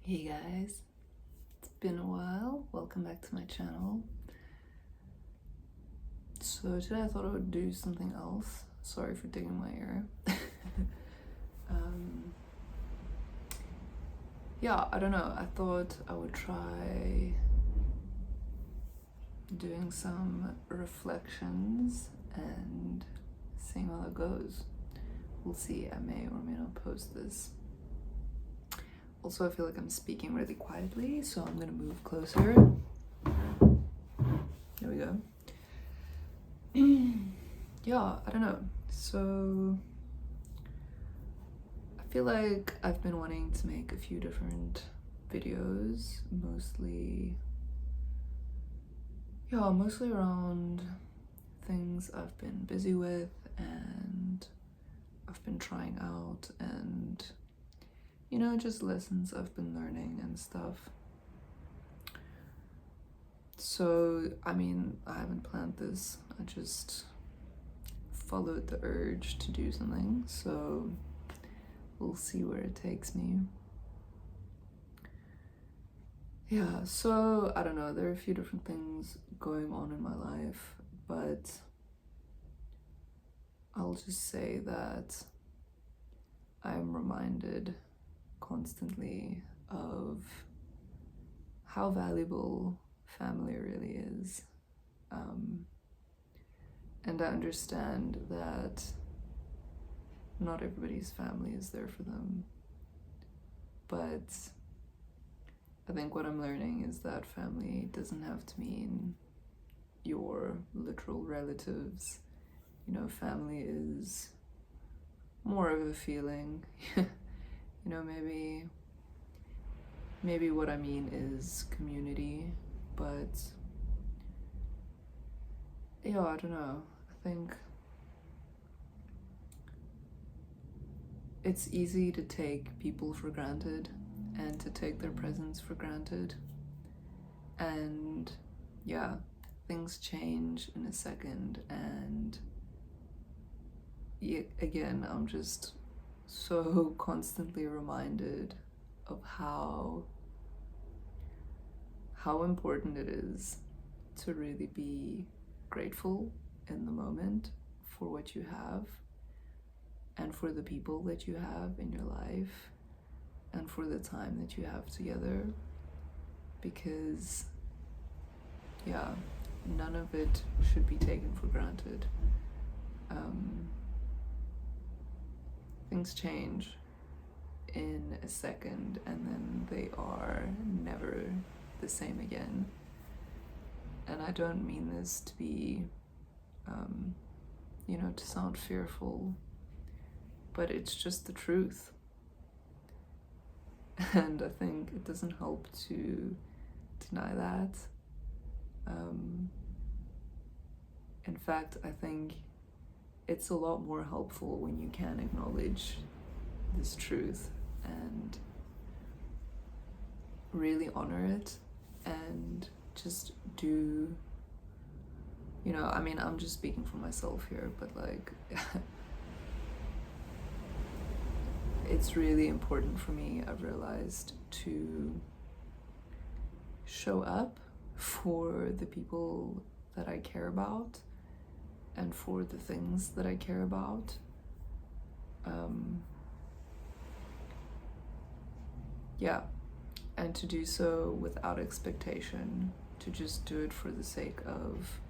Hey guys, it's been a while. Welcome back to my channel. So today I thought I would do something else. Sorry for digging my ear. Yeah, I don't know. I thought I would try doing some reflections and seeing how that goes. We'll see. I may or may not post this. Also, I feel like I'm speaking really quietly, so I'm gonna move closer. There we go. Yeah, I don't know. So I feel like I've been wanting to make a few different videos, mostly around things I've been busy with and I've been trying out, and just lessons I've been learning and stuff. So I haven't planned this. I just followed the urge to do something, so we'll see where it takes me. Yeah, so I don't know, there are a few different things going on in my life, but I'll just say that I'm reminded constantly of how valuable family really is. And I understand that not everybody's family is there for them, but I think what I'm learning is that family doesn't have to mean your literal relatives. Family is more of a feeling. Maybe what I mean is community, but yeah, I don't know. I think it's easy to take people for granted and to take their presence for granted. And yeah, things change in a second, and again, I'm just so constantly reminded of how important it is to really be grateful in the moment for what you have and for the people that you have in your life and for the time that you have together, because yeah, none of it should be taken for granted. Things change in a second and then they are never the same again. And I don't mean this to be to sound fearful, but it's just the truth. And I think it doesn't help to deny that. In fact, I think it's a lot more helpful when you can acknowledge this truth and really honor it and just do, I'm just speaking for myself here, but like it's really important for me, I've realized, to show up for the people that I care about and for the things that I care about. Yeah, and to do so without expectation, to just do it for the sake of,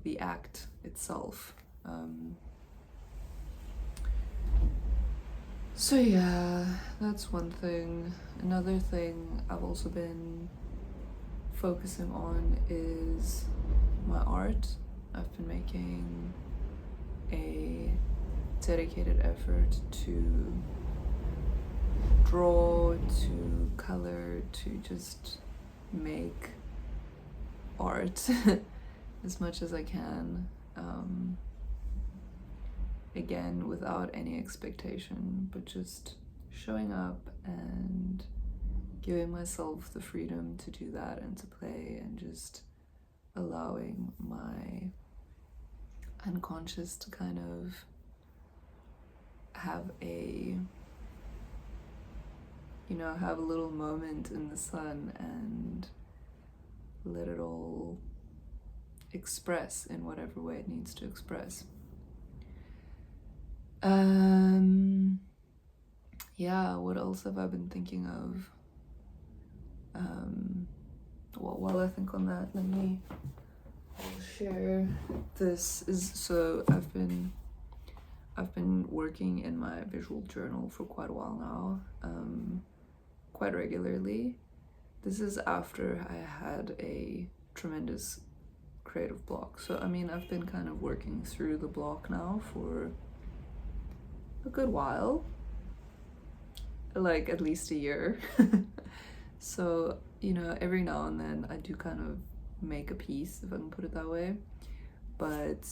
the act itself. So yeah, that's one thing. Another thing I've also been focusing on is my art. I've been making a dedicated effort to draw, to color, to just make art as much as I can. Again, without any expectation, but just showing up and giving myself the freedom to do that and to play, and just allowing my unconscious to kind of have a, you know, have a little moment in the sun and let it all express in whatever way it needs to express. Yeah, what else have I been thinking of? Well, while I think on that, I'll share. This is, so I've been working in my visual journal for quite a while now, quite regularly. This is after I had a tremendous creative block. So I mean, I've been kind of working through the block now for a good while, like at least a year. So, you know, every now and then I do kind of make a piece, if I can put it that way. But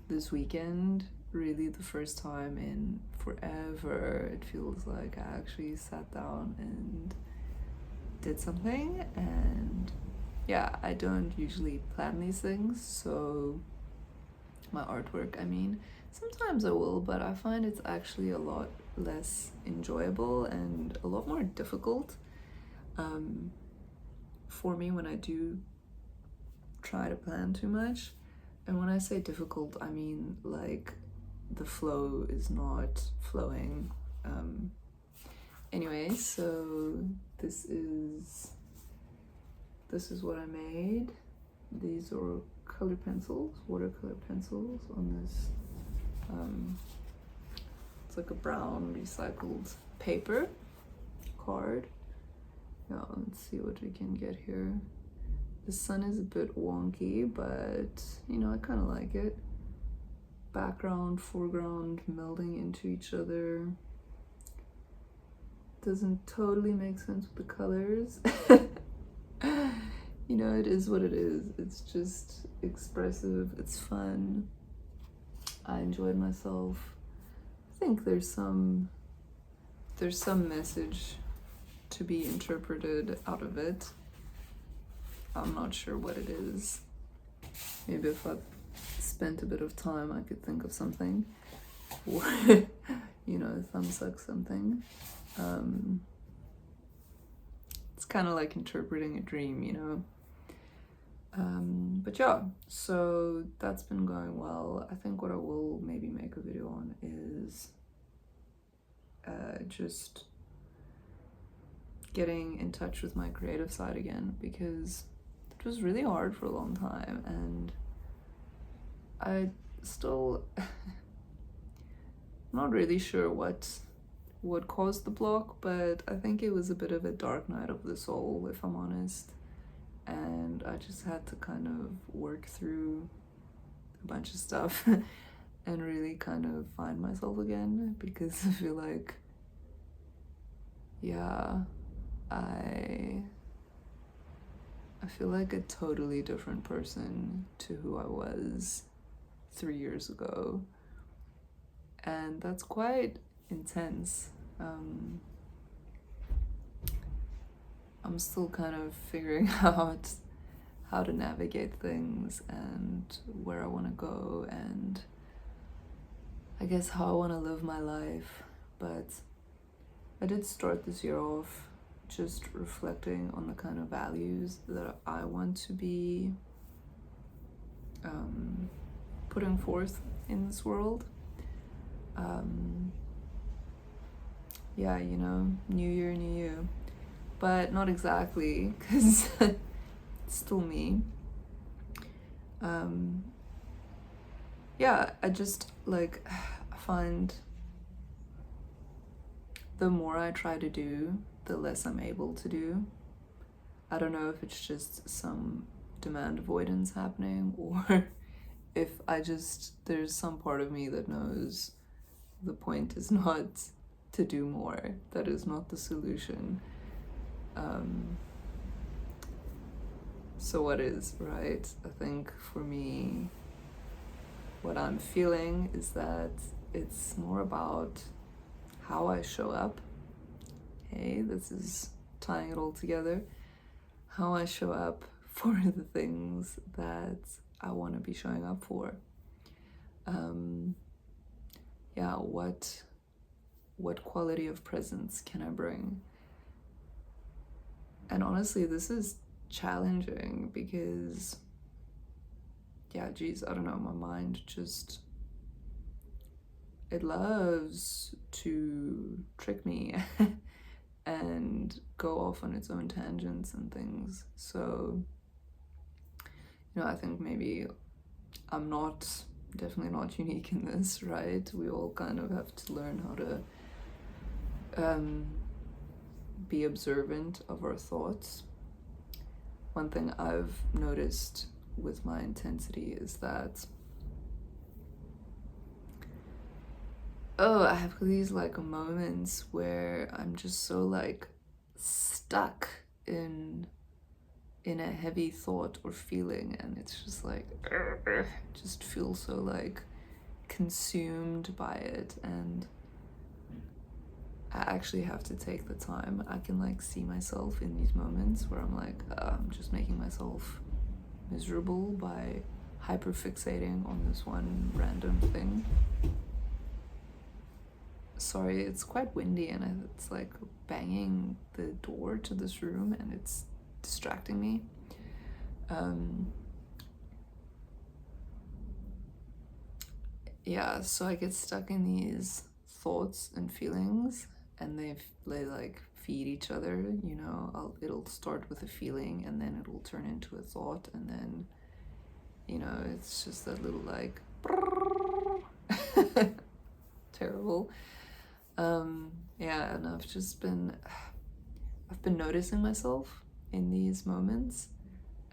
this weekend, really the first time in forever, it feels like I actually sat down and did something. And yeah, I don't usually plan these things, so my artwork, I mean, sometimes I will, but I find it's actually a lot less enjoyable and a lot more difficult for me when I do try to plan too much. And when I say difficult, I mean like the flow is not flowing. Anyway, so this is what I made. These are color pencils, watercolor pencils on this, it's like a brown recycled paper card. Yeah, let's see what we can get here. The sun is a bit wonky, but you know, I kind of like it. Background, foreground melding into each other. Doesn't totally make sense with the colors. You know, it is what it is. It's just expressive, it's fun. I enjoyed myself. I think there's some message to be interpreted out of it. I'm not sure what it is. Maybe if I spent a bit of time, I could think of something. Or, you know, thumbs up something. It's kind of like interpreting a dream, you know. But yeah, so that's been going well. I think what I will maybe make a video on is just getting in touch with my creative side again, because it was really hard for a long time, and I still not really sure what caused the block, but I think it was a bit of a dark night of the soul, if I'm honest. And I just had to kind of work through a bunch of stuff and really kind of find myself again, because I feel like, yeah, I feel like a totally different person to who I was 3 years ago. And that's quite intense. I'm still kind of figuring out how to navigate things and where I want to go, and I guess how I want to live my life. But I did start this year off just reflecting on the kind of values that I want to be putting forth in this world. Yeah, you know, new year, new you. But not exactly, because it's still me. Yeah, I just like find the more I try to do, the less I'm able to do. I don't know if it's just some demand avoidance happening, or if there's some part of me that knows the point is not to do more. That is not the solution. So what is, right? I think for me, what I'm feeling is that it's more about how I show up. Hey, this is tying it all together. How I show up for the things that I want to be showing up for. yeah, what quality of presence can I bring? And honestly, this is challenging because, yeah, geez, I don't know, my mind just, it loves to trick me and go off on its own tangents and things. So, I think maybe I'm definitely not unique in this, right? We all kind of have to learn how to be observant of our thoughts. One thing I've noticed with my intensity is that I have these like moments where I'm just so like stuck in a heavy thought or feeling, and it's just like just feel so like consumed by it, and I actually have to take the time. I can like see myself in these moments where I'm like, I'm just making myself miserable by hyperfixating on this one random thing. Sorry, it's quite windy and it's like banging the door to this room and it's distracting me. Yeah, so I get stuck in these thoughts and feelings, and they like feed each other. It'll start with a feeling and then it'll turn into a thought, and then it's just that little like terrible. Yeah, and I've been noticing myself in these moments,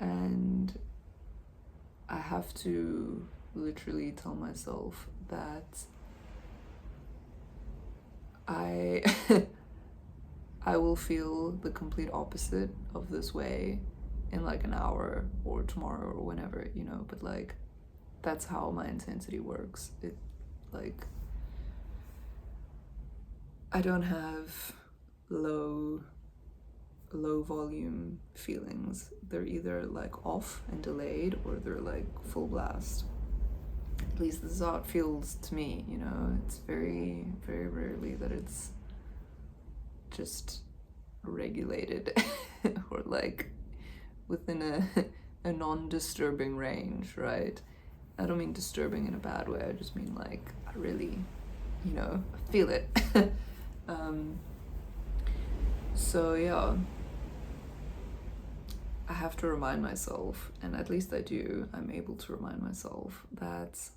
and I have to literally tell myself that I will feel the complete opposite of this way in like an hour or tomorrow or whenever, but like that's how my intensity works. It like I don't have low volume feelings. They're either like off and delayed or they're like full blast. At least this is how it feels to me, It's very, very rarely that it's just regulated or like within a non-disturbing range, right? I don't mean disturbing in a bad way, I just mean like I really, I feel it. So yeah, I have to remind myself, and at least I'm able to remind myself that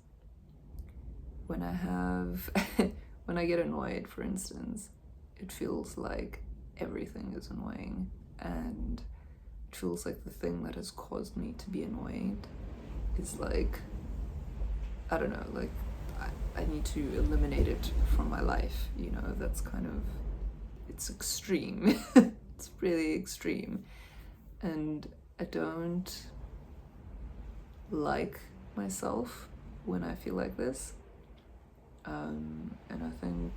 when I get annoyed, for instance, it feels like everything is annoying, and it feels like the thing that has caused me to be annoyed is like, I don't know, like I need to eliminate it from my life, that's kind of, it's extreme. It's really extreme, and I don't like myself when I feel like this, and I think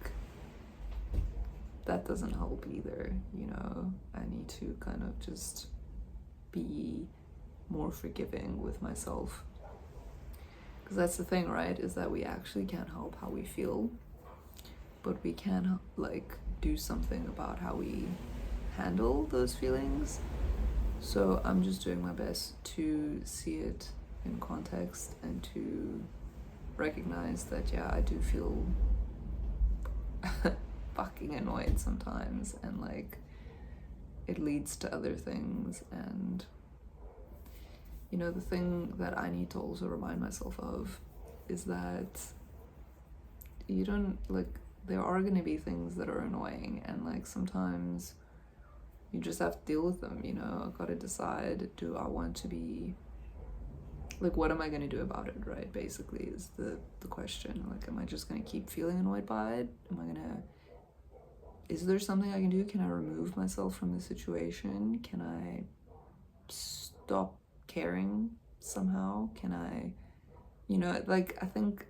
that doesn't help either. I need to kind of just be more forgiving with myself, because that's the thing, right, is that we actually can't help how we feel, but we can like do something about how we handle those feelings. So I'm just doing my best to see it in context and to recognize that, yeah, I do feel fucking annoyed sometimes, and like it leads to other things. And the thing that I need to also remind myself of is that you don't like, there are going to be things that are annoying, and like sometimes you just have to deal with them. I've got to decide, do I want to be like, what am I going to do about it, right? Basically is the question. Like, am I just going to keep feeling annoyed by it? Is there something I can do? Can I remove myself from the situation? Can I stop caring somehow? Can I, like, I think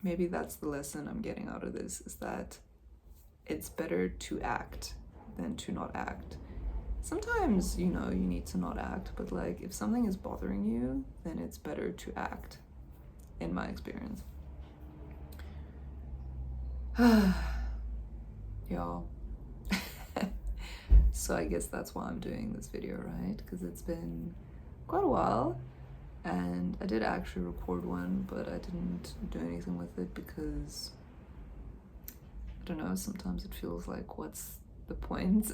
maybe that's the lesson I'm getting out of this, is that it's better to act than to not act. Sometimes, you need to not act, but like if something is bothering you, then it's better to act, in my experience. Y'all. So I guess that's why I'm doing this video, right? Because it's been quite a while, and I did actually record one, but I didn't do anything with it because, I don't know, sometimes it feels like, what's the point?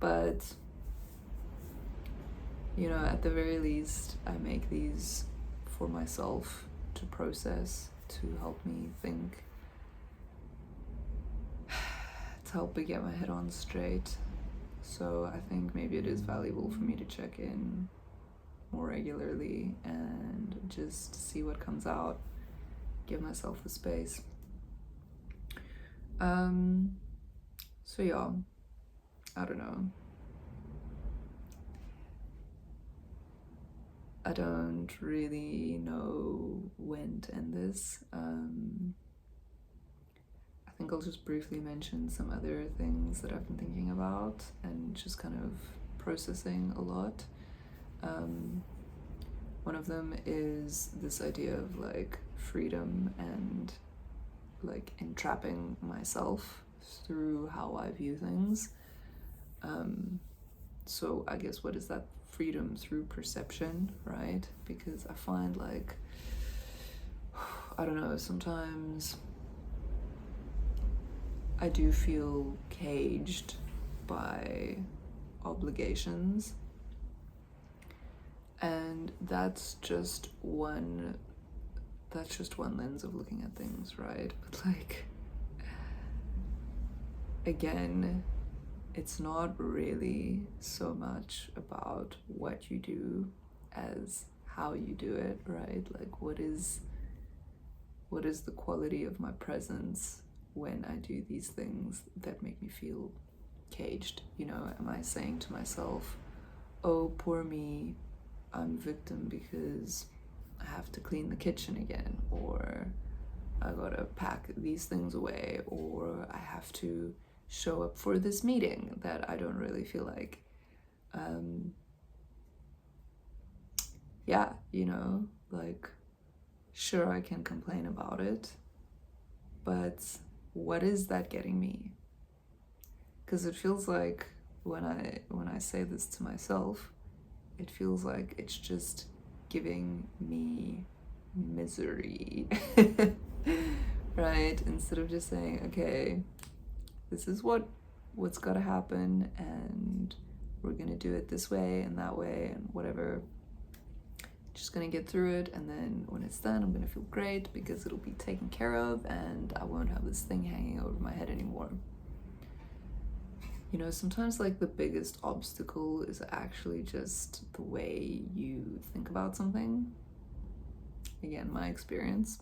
But, you know, at the very least, I make these for myself to process, to help me think, to help me get my head on straight. So I think maybe it is valuable for me to check in more regularly and just see what comes out, give myself the space. So yeah, I don't know. I don't really know when to end this. I think I'll just briefly mention some other things that I've been thinking about and just kind of processing a lot. One of them is this idea of like freedom and like entrapping myself through how I view things. So I guess what is that freedom through perception, right? Because I find like, I don't know, sometimes I do feel caged by obligations, and that's just one lens of looking at things, right? But like, again, it's not really so much about what you do as how you do it, right? Like, what is the quality of my presence when I do these things that make me feel caged? You know, am I saying to myself, oh, poor me, I'm a victim because I have to clean the kitchen again, or I gotta pack these things away, or I have to show up for this meeting that I don't really feel like. Yeah, you know, like, sure, I can complain about it, but what is that getting me? Because it feels like when I say this to myself, it feels like it's just giving me misery. Right? Instead of just saying, okay, this is what's gotta happen, and we're gonna do it this way and that way and whatever. Just gonna get through it, and then when it's done, I'm gonna feel great because it'll be taken care of and I won't have this thing hanging over my head anymore. You know, sometimes like the biggest obstacle is actually just the way you think about something. Again, my experience.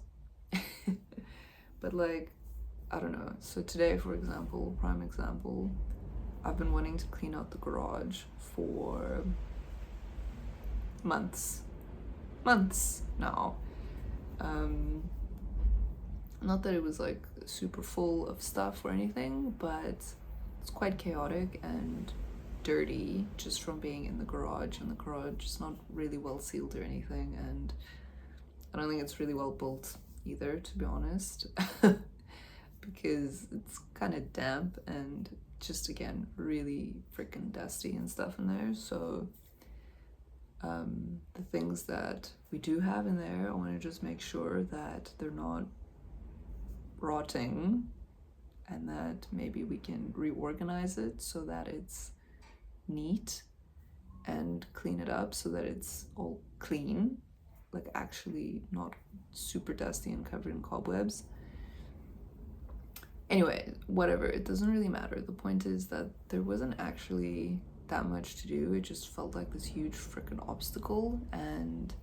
But like, I don't know. So today, for example, prime example, I've been wanting to clean out the garage for months now. Not that it was like super full of stuff or anything, but it's quite chaotic and dirty just from being in the garage, and the garage is not really well sealed or anything, and I don't think it's really well built either, to be honest. Because it's kind of damp and just, again, really freaking dusty and stuff in there. So the things that we do have in there, I want to just make sure that they're not rotting, and that maybe we can reorganize it so that it's neat, and clean it up so that it's all clean, like actually not super dusty and covered in cobwebs. Anyway, whatever, it doesn't really matter. The point is that there wasn't actually that much to do. It just felt like this huge freaking obstacle, and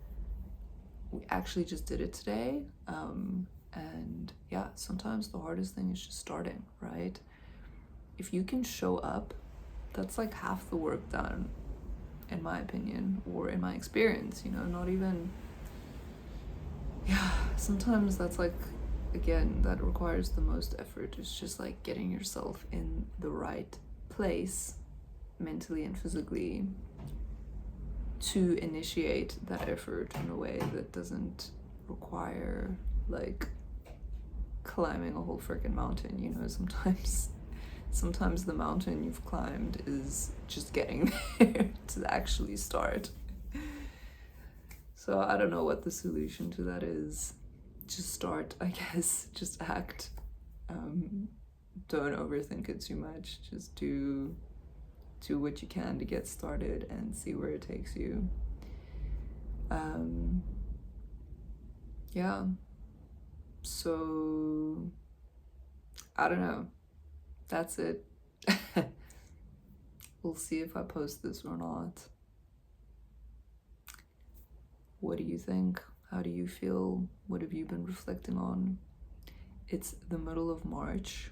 we actually just did it today. And yeah, sometimes the hardest thing is just starting, right? If you can show up, that's like half the work done, in my opinion, or in my experience, you know, not even, yeah, sometimes that's like, again, that requires the most effort. It's just like getting yourself in the right place, mentally and physically, to initiate that effort in a way that doesn't require like climbing a whole freaking mountain, you know. Sometimes the mountain you've climbed is just getting there to actually start. So I don't know what the solution to that is. Just start, I guess. Just act. Don't overthink it too much. Just do what you can to get started and see where it takes you. Yeah. So I don't know. That's it. We'll see if I post this or not. What do you think? How do you feel? What have you been reflecting on? It's the middle of March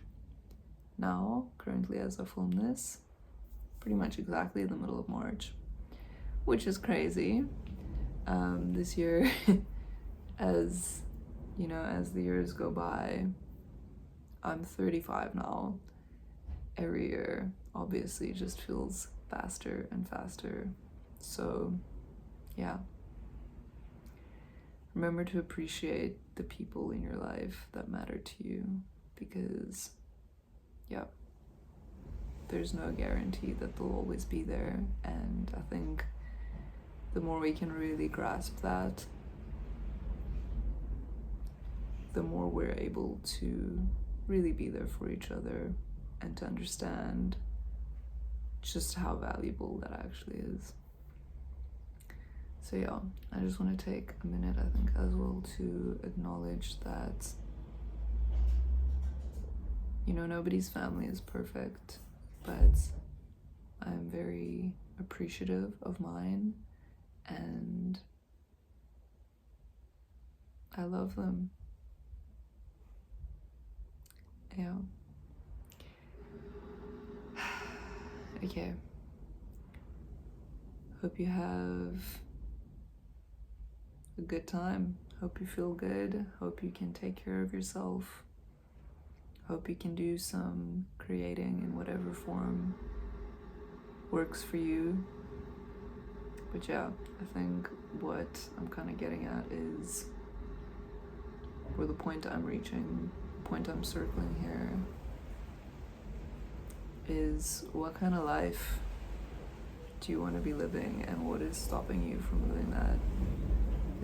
now, currently, as I film this. Pretty much exactly the middle of March, which is crazy. This year, as you know, as the years go by, I'm 35 now. Every year, obviously, just feels faster and faster. So, yeah. Remember to appreciate the people in your life that matter to you, because, yeah, there's no guarantee that they'll always be there. And I think the more we can really grasp that, the more we're able to really be there for each other and to understand just how valuable that actually is. So yeah, I just want to take a minute, I think, as well, to acknowledge that, you know, nobody's family is perfect, but I'm very appreciative of mine, and I love them. Yeah. Okay. Hope you have a good time. Hope you feel good. Hope you can take care of yourself. Hope you can do some creating in whatever form works for you. But yeah, I think what I'm kind of getting at is, or the point I'm reaching, the point I'm circling here, is what kind of life do you want to be living, and what is stopping you from living that?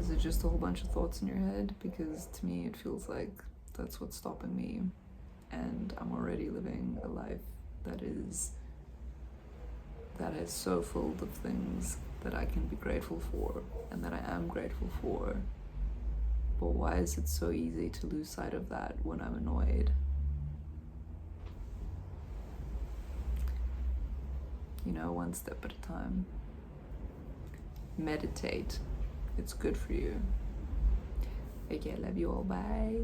Is it just a whole bunch of thoughts in your head? Because to me it feels like that's what's stopping me, and I'm already living a life that is so full of things that I can be grateful for and that I am grateful for. But why is it so easy to lose sight of that when I'm annoyed? You know, one step at a time. Meditate. It's good for you. Okay, love you all. Bye.